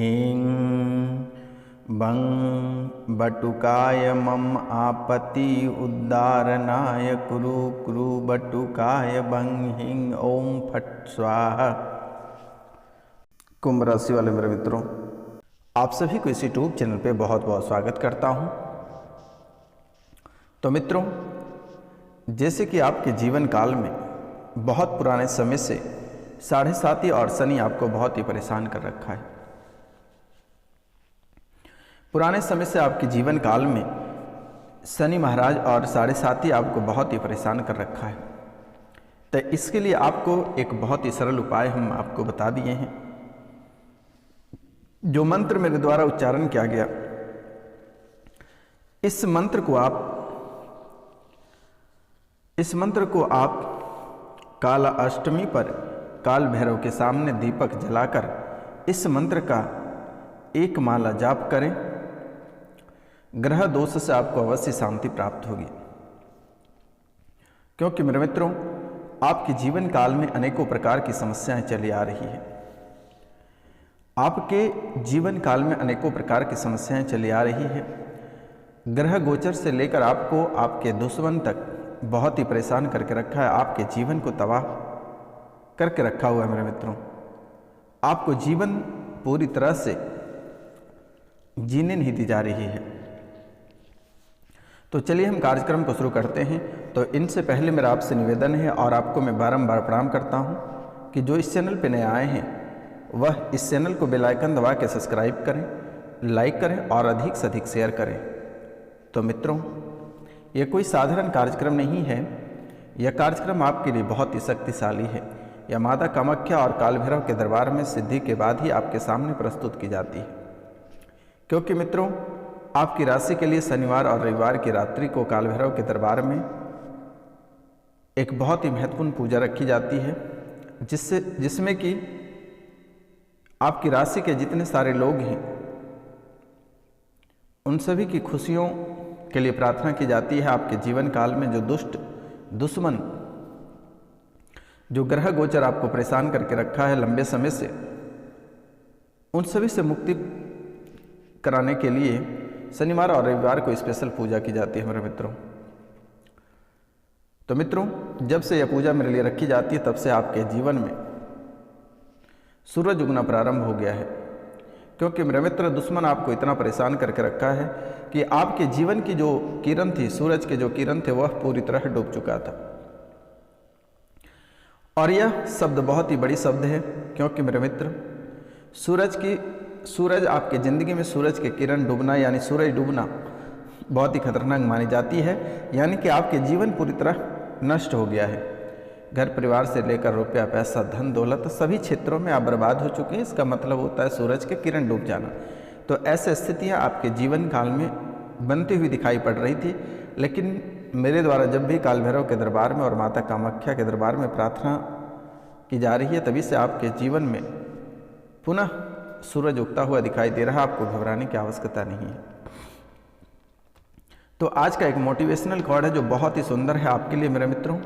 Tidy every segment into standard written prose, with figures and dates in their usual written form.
ह्रीं बं बटुकाय मम आपत्ति उद्धारणाय कुरु कुरु बटुकाय बं ह्रीं ओम फट स्वाहा। कुंभ राशि वाले मेरे मित्रों, आप सभी को इस यूट्यूब चैनल पे बहुत बहुत स्वागत करता हूं। तो मित्रों, जैसे कि आपके जीवन काल में बहुत पुराने समय से साढ़े साती और शनि आपको बहुत ही परेशान कर रखा है। पुराने समय से आपके जीवन काल में शनि महाराज और साढ़े साती आपको बहुत ही परेशान कर रखा है। तो इसके लिए आपको एक बहुत ही सरल उपाय हम आपको बता दिए हैं। जो मंत्र मेरे द्वारा उच्चारण किया गया, इस मंत्र को आप काला अष्टमी पर काल भैरव के सामने दीपक जलाकर इस मंत्र का एक माला जाप करें। ग्रह दोष से आपको अवश्य शांति प्राप्त होगी, क्योंकि मेरे मित्रों, आपके जीवन काल में अनेकों प्रकार की समस्याएं चली आ रही है। आपके जीवन काल में अनेकों प्रकार की समस्याएं चली आ रही है। ग्रह गोचर से लेकर आपको आपके दुश्मन तक बहुत ही परेशान करके रखा है। आपके जीवन को तबाह करके रखा हुआ है मेरे मित्रों। आपको जीवन पूरी तरह से जीने नहीं दी जा रही है। तो चलिए हम कार्यक्रम को शुरू करते हैं। तो इनसे पहले मेरा आपसे निवेदन है और आपको मैं बारंबार प्रणाम करता हूं कि जो इस चैनल पर नए आए हैं वह इस चैनल को बेल आइकन दबा के सब्सक्राइब करें, लाइक करें और अधिक से अधिक शेयर करें। तो मित्रों, यह कोई साधारण कार्यक्रम नहीं है। यह कार्यक्रम आपके लिए बहुत ही शक्तिशाली है। यह माता कामाख्या और काल भैरव के दरबार में सिद्धि के बाद ही आपके सामने प्रस्तुत की जाती है, क्योंकि मित्रों, आपकी राशि के लिए शनिवार और रविवार की रात्रि को काल भैरव के दरबार में एक बहुत ही महत्वपूर्ण पूजा रखी जाती है, जिसमें कि आपकी राशि के जितने सारे लोग हैं उन सभी की खुशियों के लिए प्रार्थना की जाती है। आपके जीवन काल में जो दुष्ट दुश्मन, जो ग्रह गोचर आपको परेशान करके रखा है लंबे समय से, उन सभी से मुक्ति कराने के लिए शनिवार और रविवार को स्पेशल पूजा की जाती है मेरे मित्रों। तो मित्रों, जब से यह पूजा मेरे लिए रखी जाती है तब से आपके जीवन में सूरज उगना प्रारंभ हो गया है, क्योंकि मेरे मित्र, दुश्मन आपको इतना परेशान करके रखा है कि आपके जीवन की जो किरण थी, सूरज के जो किरण थे, वह पूरी तरह डूब चुका था। और यह शब्द बहुत ही बड़ी शब्द है, क्योंकि मेरे मित्र, सूरज आपके ज़िंदगी में सूरज के किरण डूबना यानी सूरज डूबना बहुत ही खतरनाक मानी जाती है। यानी कि आपके जीवन पूरी तरह नष्ट हो गया है। घर परिवार से लेकर रुपया पैसा धन दौलत सभी क्षेत्रों में आप बर्बाद हो चुके हैं। इसका मतलब होता है सूरज के किरण डूब जाना। तो ऐसी स्थितियां आपके जीवन काल में बनती हुई दिखाई पड़ रही थी, लेकिन मेरे द्वारा जब भी काल भैरव के दरबार में और माता कामाख्या के दरबार में प्रार्थना की जा रही है, तभी से आपके जीवन में पुनः सूरज उगता हुआ दिखाई दे रहा है। आपको घबराने की आवश्यकता नहीं है। तो आज का एक मोटिवेशनल कॉर्ड है जो बहुत ही सुंदर है आपके लिए मेरे मित्रों।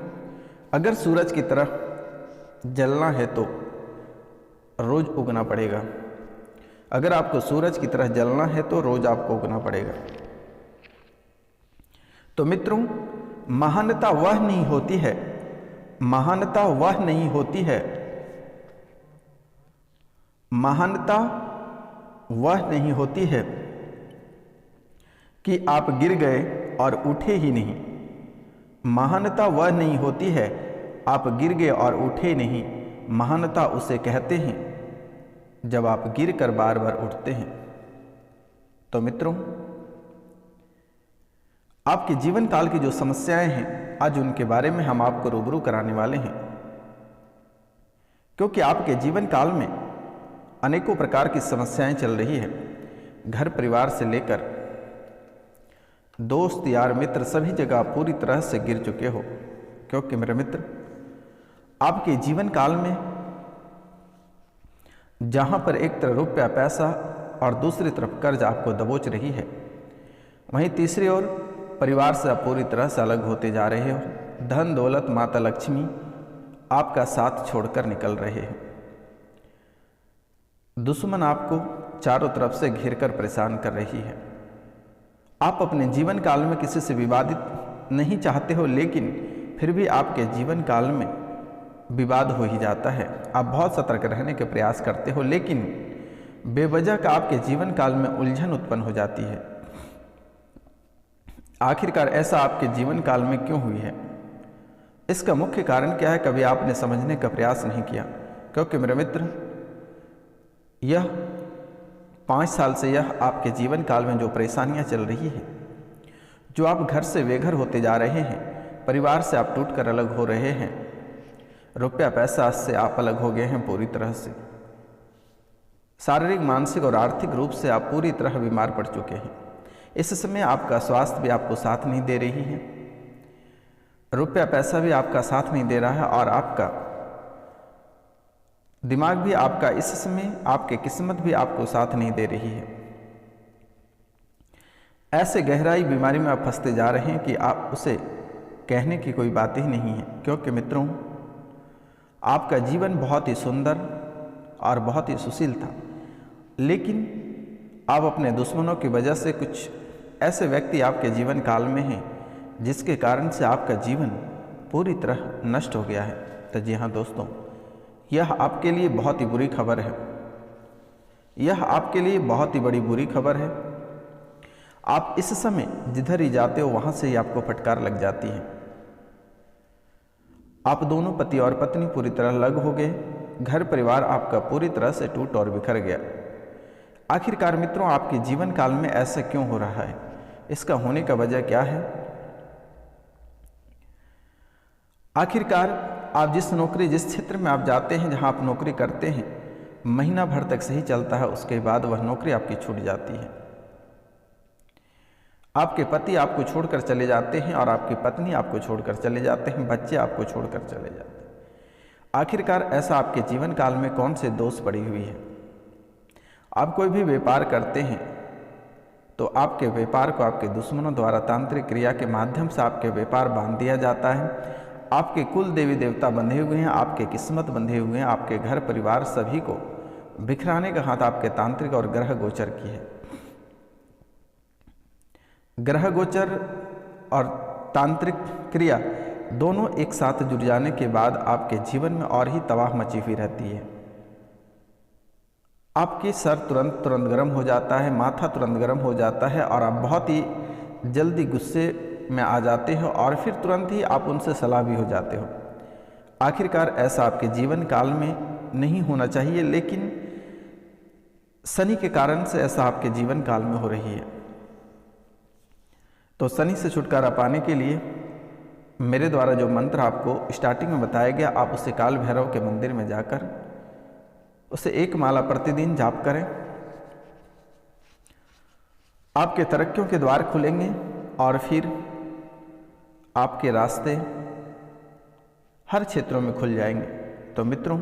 अगर सूरज की तरह जलना है तो रोज उगना पड़ेगा। अगर आपको सूरज की तरह जलना है तो रोज आपको उगना पड़ेगा। तो मित्रों, महानता वह नहीं होती है, महानता वह नहीं होती है, महानता वह नहीं होती है कि आप गिर गए और उठे ही नहीं। महानता वह नहीं होती है आप गिर गए और उठे नहीं। महानता उसे कहते हैं जब आप गिर कर बार बार उठते हैं। तो मित्रों, आपके जीवन काल की जो समस्याएं हैं, आज उनके बारे में हम आपको रूबरू कराने वाले हैं, क्योंकि आपके जीवन काल में अनेकों प्रकार की समस्याएं चल रही है। घर परिवार से लेकर दोस्त यार मित्र सभी जगह पूरी तरह से गिर चुके हो, क्योंकि मेरे मित्र, आपके जीवन काल में जहां पर एक तरफ रुपया पैसा और दूसरी तरफ कर्ज आपको दबोच रही है, वहीं तीसरी ओर परिवार से आप पूरी तरह से अलग होते जा रहे हो। धन दौलत माता लक्ष्मी आपका साथ छोड़कर निकल रहे हैं। दुश्मन आपको चारों तरफ से घेर कर परेशान कर रही है। आप अपने जीवन काल में किसी से विवादित नहीं चाहते हो, लेकिन फिर भी आपके जीवन काल में विवाद हो ही जाता है। आप बहुत सतर्क रहने के प्रयास करते हो, लेकिन बेवजह का आपके जीवन काल में उलझन उत्पन्न हो जाती है। आखिरकार ऐसा आपके जीवन काल में क्यों हुई है? इसका मुख्य कारण क्या है? कभी आपने समझने का प्रयास नहीं किया। क्योंकि मेरे मित्र, यह 5 साल से यह आपके जीवन काल में जो परेशानियां चल रही है, जो आप घर से बेघर होते जा रहे हैं, परिवार से आप टूटकर अलग हो रहे हैं, रुपया पैसा से आप अलग हो गए हैं पूरी तरह से, शारीरिक मानसिक और आर्थिक रूप से आप पूरी तरह बीमार पड़ चुके हैं। इस समय आपका स्वास्थ्य भी आपको साथ नहीं दे रही है, रुपया पैसा भी आपका साथ नहीं दे रहा है, और आपका दिमाग भी आपका इस समय, आपकी किस्मत भी आपको साथ नहीं दे रही है। ऐसे गहराई बीमारी में आप फंसते जा रहे हैं कि आप उसे कहने की कोई बात ही नहीं है। क्योंकि मित्रों, आपका जीवन बहुत ही सुंदर और बहुत ही सुशील था, लेकिन आप अपने दुश्मनों की वजह से, कुछ ऐसे व्यक्ति आपके जीवन काल में हैं जिसके कारण से आपका जीवन पूरी तरह नष्ट हो गया है। तो जी हाँ दोस्तों, यह आपके लिए बहुत ही बुरी खबर है। यह आपके लिए बहुत ही बड़ी बुरी खबर है। आप इस समय जिधर ही जाते हो वहाँ से ही आपको फटकार लग जाती है। आप दोनों पति और पत्नी पूरी तरह अलग हो गए, घर परिवार आपका पूरी तरह से टूट और बिखर गया। आखिरकार मित्रों, आपके जीवन काल में ऐसा क्यों हो रहा है? इसका होने का वजह क्या है? आखिरकार आप जिस नौकरी, जिस क्षेत्र में आप जाते हैं, जहां आप नौकरी करते हैं, महीना भर तक सही चलता है, उसके बाद वह नौकरी आपकी छूट जाती है। आपके पति आपको छोड़कर चले जाते हैं और आपकी पत्नी आपको छोड़कर चले जाते हैं, बच्चे आपको छोड़कर चले जाते हैं। आखिरकार ऐसा आपके जीवन काल में कौन से दोष पड़ी हुई है? आप कोई भी व्यापार करते हैं तो आपके व्यापार को आपके दुश्मनों द्वारा तांत्रिक क्रिया के माध्यम से आपके व्यापार बांध दिया जाता है। आपके कुल देवी देवता बंधे हुए हैं, आपके किस्मत बंधे हुए हैं, आपके घर परिवार सभी को बिखराने का हाथ आपके तांत्रिक और ग्रह गोचर की है। ग्रह गोचर और तांत्रिक क्रिया दोनों एक साथ जुड़ जाने के बाद आपके जीवन में और ही तबाह मची हुई रहती है। आपकी सर तुरंत गर्म हो जाता है, माथा तुरंत गर्म हो जाता है, और आप बहुत ही जल्दी गुस्से में आ जाते हो, और फिर तुरंत ही आप उनसे सलाह भी हो जाते हो। आखिरकार ऐसा आपके जीवन काल में नहीं होना चाहिए, लेकिन शनि के कारण से ऐसा आपके जीवन काल में हो रही है। तो शनि से छुटकारा पाने के लिए मेरे द्वारा जो मंत्र आपको स्टार्टिंग में बताया गया, आप उसे काल भैरव के मंदिर में जाकर उसे 1 माला प्रतिदिन जाप करें। आपके तरक्कियों के द्वार खुलेंगे और फिर आपके रास्ते हर क्षेत्रों में खुल जाएंगे। तो मित्रों,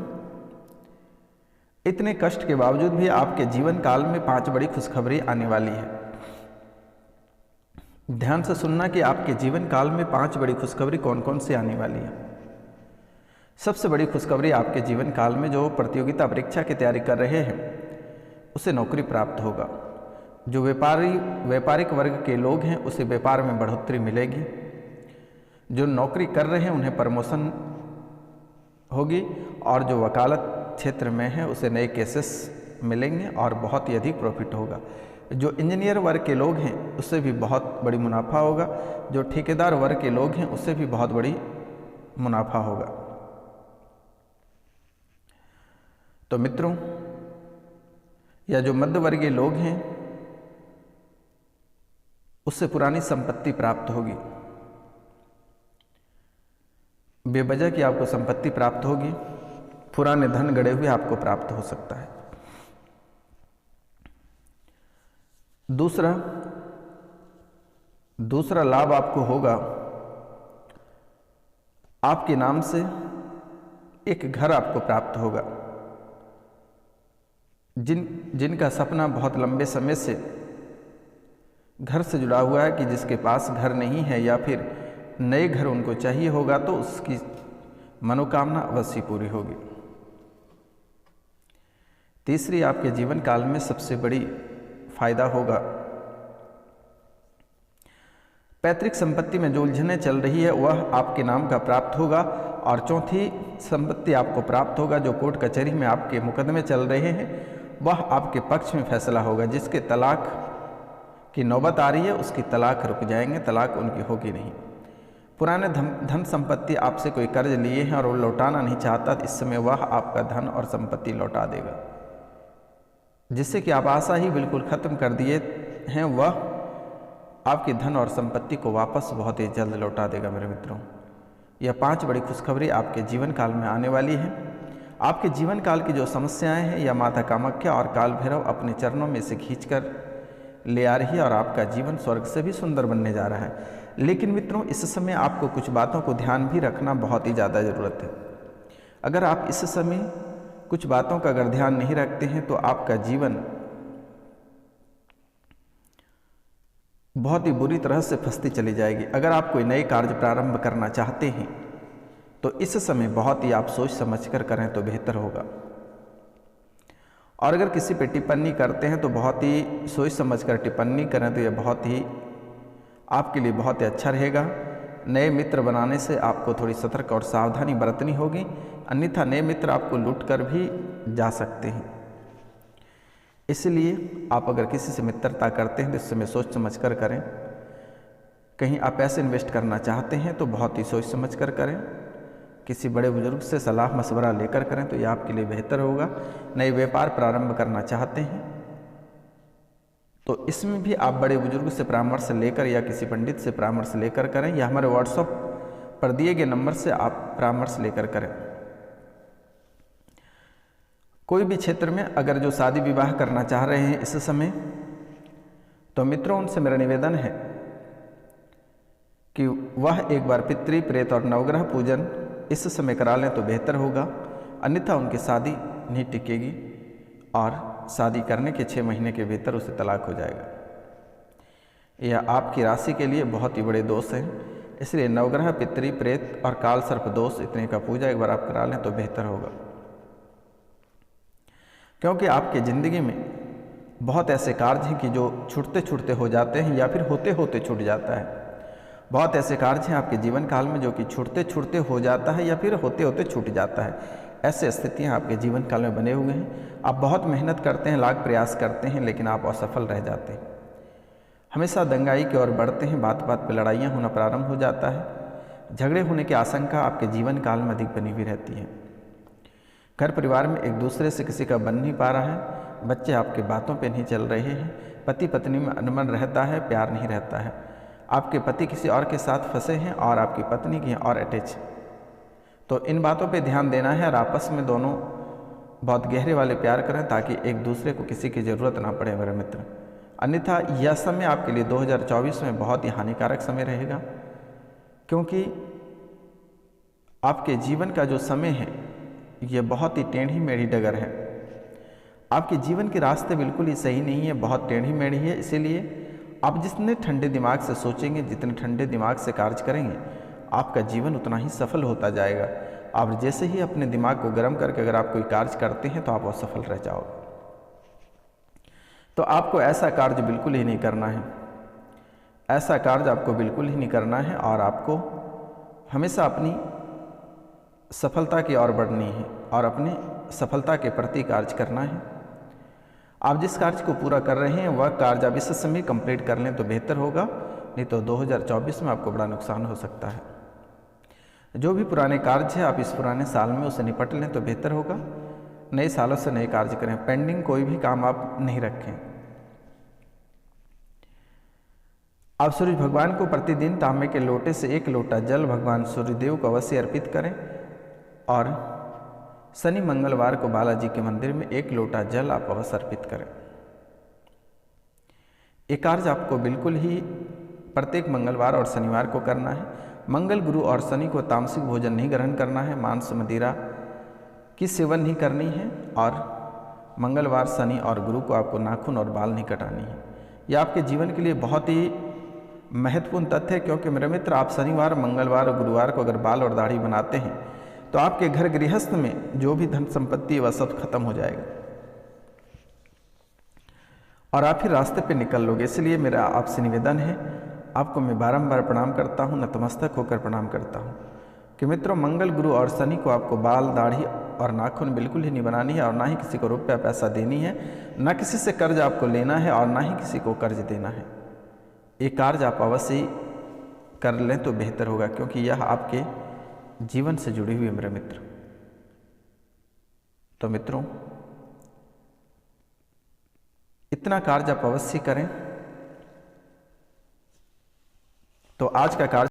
इतने कष्ट के बावजूद भी आपके जीवन काल में 5 बड़ी खुशखबरी आने वाली है। ध्यान से सुनना कि आपके जीवन काल में 5 बड़ी खुशखबरी कौन कौन सी आने वाली है। सबसे बड़ी खुशखबरी आपके जीवन काल में, जो प्रतियोगिता परीक्षा की तैयारी कर रहे हैं उसे नौकरी प्राप्त होगा। जो व्यापारिक वर्ग के लोग हैं उसे व्यापार में बढ़ोतरी मिलेगी। जो नौकरी कर रहे हैं उन्हें प्रमोशन होगी, और जो वकालत क्षेत्र में है उसे नए केसेस मिलेंगे और बहुत ही अधिक प्रॉफिट होगा। जो इंजीनियर वर्ग के लोग हैं उससे भी बहुत बड़ी मुनाफा होगा। जो ठेकेदार वर्ग के लोग हैं उससे भी बहुत बड़ी मुनाफा होगा। तो मित्रों, या जो मध्यवर्गीय लोग हैं उससे पुरानी संपत्ति प्राप्त होगी। बेवजह की आपको संपत्ति प्राप्त होगी, पुराने धन गड़े हुए आपको प्राप्त हो सकता है। दूसरा लाभ आपको होगा, आपके नाम से एक घर आपको प्राप्त होगा। जिनका सपना बहुत लंबे समय से घर से जुड़ा हुआ है, कि जिसके पास घर नहीं है या फिर नए घर उनको चाहिए होगा, तो उसकी मनोकामना अवश्य पूरी होगी। तीसरी आपके जीवन काल में सबसे बड़ी फायदा होगा, पैतृक संपत्ति में जो उलझनें चल रही है वह आपके नाम का प्राप्त होगा। और चौथी संपत्ति आपको प्राप्त होगा, जो कोर्ट कचहरी में आपके मुकदमे चल रहे हैं वह आपके पक्ष में फैसला होगा। जिसके तलाक की नौबत आ रही है उसकी तलाक रुक जाएंगे, तलाक उनकी होगी नहीं। पुराने धन संपत्ति आपसे कोई कर्ज लिए हैं और वो लौटाना नहीं चाहता, इस समय वह आपका धन और संपत्ति लौटा देगा। जिससे कि आप आशा ही बिल्कुल ख़त्म कर दिए हैं, वह आपके धन और संपत्ति को वापस बहुत ही जल्द लौटा देगा। मेरे मित्रों, यह 5 बड़ी खुशखबरी आपके जीवन काल में आने वाली है। आपके जीवन काल की जो समस्याएं हैं या माता कामाख्या और काल भैरव अपने चरणों में से खींचकर ले आ रही है और आपका जीवन स्वर्ग से भी सुंदर बनने जा रहा है। लेकिन मित्रों, इस समय आपको कुछ बातों को ध्यान भी रखना बहुत ही ज़्यादा ज़रूरत है। अगर आप इस समय कुछ बातों का अगर ध्यान नहीं रखते हैं तो आपका जीवन बहुत ही बुरी तरह से फंसती चली जाएगी। अगर आप कोई नए कार्य प्रारंभ करना चाहते हैं तो इस समय बहुत ही आप सोच समझ कर करें तो बेहतर होगा। और अगर किसी पे टिप्पणी करते हैं तो बहुत ही सोच समझ कर टिप्पणी करें तो यह बहुत ही आपके लिए बहुत ही अच्छा रहेगा। नए मित्र बनाने से आपको थोड़ी सतर्क और सावधानी बरतनी होगी, अन्यथा नए मित्र आपको लूट कर भी जा सकते हैं। इसलिए आप अगर किसी से मित्रता करते हैं तो इस समय सोच समझ कर करें। कहीं आप पैसे इन्वेस्ट करना चाहते हैं तो बहुत ही सोच समझ कर करें। किसी बड़े बुजुर्ग से सलाह मशवरा लेकर करें तो यह आपके लिए बेहतर होगा। नए व्यापार प्रारंभ करना चाहते हैं तो इसमें भी आप बड़े बुजुर्ग से परामर्श लेकर या किसी पंडित से परामर्श लेकर करें, या हमारे व्हाट्सएप पर दिए गए नंबर से आप परामर्श लेकर करें। कोई भी क्षेत्र में अगर जो शादी विवाह करना चाह रहे हैं इस समय, तो मित्रों उनसे मेरा निवेदन है कि वह एक बार पितृ प्रेत और नवग्रह पूजन इस समय करा लें तो बेहतर होगा, अन्यथा उनकी शादी नहीं टिकेगी और शादी करने के 6 महीने के भीतर उसे तलाक हो जाएगा। यह आपकी राशि के लिए बहुत ही बड़े दोष हैं। इसलिए नवग्रह, पितृ प्रेत और काल सर्प दोष इतने का पूजा एक बार आप करा लें तो बेहतर होगा, क्योंकि आपके ज़िंदगी में बहुत ऐसे कार्य हैं कि जो छूटते छूटते हो जाते हैं या फिर होते होते छूट जाता है। बहुत ऐसे कार्य हैं आपके जीवन काल में जो कि छूटते छूटते हो जाता है या फिर होते होते छूट जाता है। ऐसे स्थितियां आपके जीवन काल में बने हुए हैं। आप बहुत मेहनत करते हैं, लाख प्रयास करते हैं, लेकिन आप असफल रह जाते हैं। हमेशा दंगाई की ओर बढ़ते हैं, बात बात पर लड़ाइयाँ होना प्रारंभ हो जाता है। झगड़े होने की आशंका आपके जीवन काल में अधिक बनी हुई रहती है। घर परिवार में एक दूसरे से किसी का बन नहीं पा रहा है, बच्चे आपके बातों पे नहीं चल रहे हैं, पति पत्नी में अनबन रहता है, प्यार नहीं रहता है। आपके पति किसी और के साथ फंसे हैं और आपकी पत्नी की और अटैच। तो इन बातों पे ध्यान देना है और आपस में दोनों बहुत गहरे वाले प्यार करें ताकि एक दूसरे को किसी की ज़रूरत ना पड़े मेरे मित्र। अन्यथा यह समय आपके लिए 2024 में बहुत ही हानिकारक समय रहेगा, क्योंकि आपके जीवन का जो समय है ये बहुत ही टेढ़ी मेढ़ी डगर है। आपके जीवन के रास्ते बिल्कुल ही सही नहीं है, बहुत टेढ़ी मेढ़ी है। इसीलिए आप जितने ठंडे दिमाग से सोचेंगे, जितने ठंडे दिमाग से कार्य करेंगे, आपका जीवन उतना ही सफल होता जाएगा। आप जैसे ही अपने दिमाग को गर्म करके अगर आप कोई कार्य करते हैं तो आप असफल रह जाओगे। तो आपको ऐसा कार्य बिल्कुल ही नहीं करना है, ऐसा कार्य आपको बिल्कुल ही नहीं करना है और आपको हमेशा अपनी सफलता की ओर बढ़नी है और अपनी सफलता के प्रति कार्य करना है। आप जिस कार्य को पूरा कर रहे हैं वह कार्य आप इस समय कंप्लीट कर लें तो बेहतर होगा, नहीं तो 2024 में आपको बड़ा नुकसान हो सकता है। जो भी पुराने कार्य है आप इस पुराने साल में उसे निपट लें तो बेहतर होगा। नए सालों से नए कार्य करें, पेंडिंग कोई भी काम आप नहीं रखें। आप सूर्य भगवान को प्रतिदिन तांबे के लोटे से 1 लोटा जल भगवान सूर्यदेव को अवश्य अर्पित करें और शनि मंगलवार को बालाजी के मंदिर में 1 लोटा जल आप अवश्य अर्पित करें। ये कार्य आपको बिल्कुल ही प्रत्येक मंगलवार और शनिवार को करना है। मंगल, गुरु और शनि को तामसिक भोजन नहीं ग्रहण करना है, मांस मदिरा की सेवन नहीं करनी है और मंगलवार, शनि और गुरु को आपको नाखून और बाल नहीं कटानी है। यह आपके जीवन के लिए बहुत ही महत्वपूर्ण तथ्य है, क्योंकि मेरे मित्र आप शनिवार, मंगलवार और गुरुवार को अगर बाल और दाढ़ी बनाते हैं तो आपके घर गृहस्थ में जो भी धन संपत्ति वह सब खत्म हो जाएगा। और आप ही रास्ते पे निकल लोगे। इसलिए मेरा आपसे निवेदन है, आपको मैं बारंबार प्रणाम करता हूँ, नतमस्तक होकर प्रणाम करता हूँ कि मित्रों, मंगल, गुरु और शनि को आपको बाल, दाढ़ी और नाखून बिल्कुल ही नहीं बनानी है, और ना ही किसी को रुपया पैसा देनी है, ना किसी से कर्ज आपको लेना है, और ना ही किसी को कर्ज देना है। ये कार्य आप अवश्य ही कर लें तो बेहतर होगा, क्योंकि यह आपके जीवन से जुड़ी हुई है मेरे मित्र। तो मित्रों, इतना कार्य आप अवश्य करें। तो आज का कार्य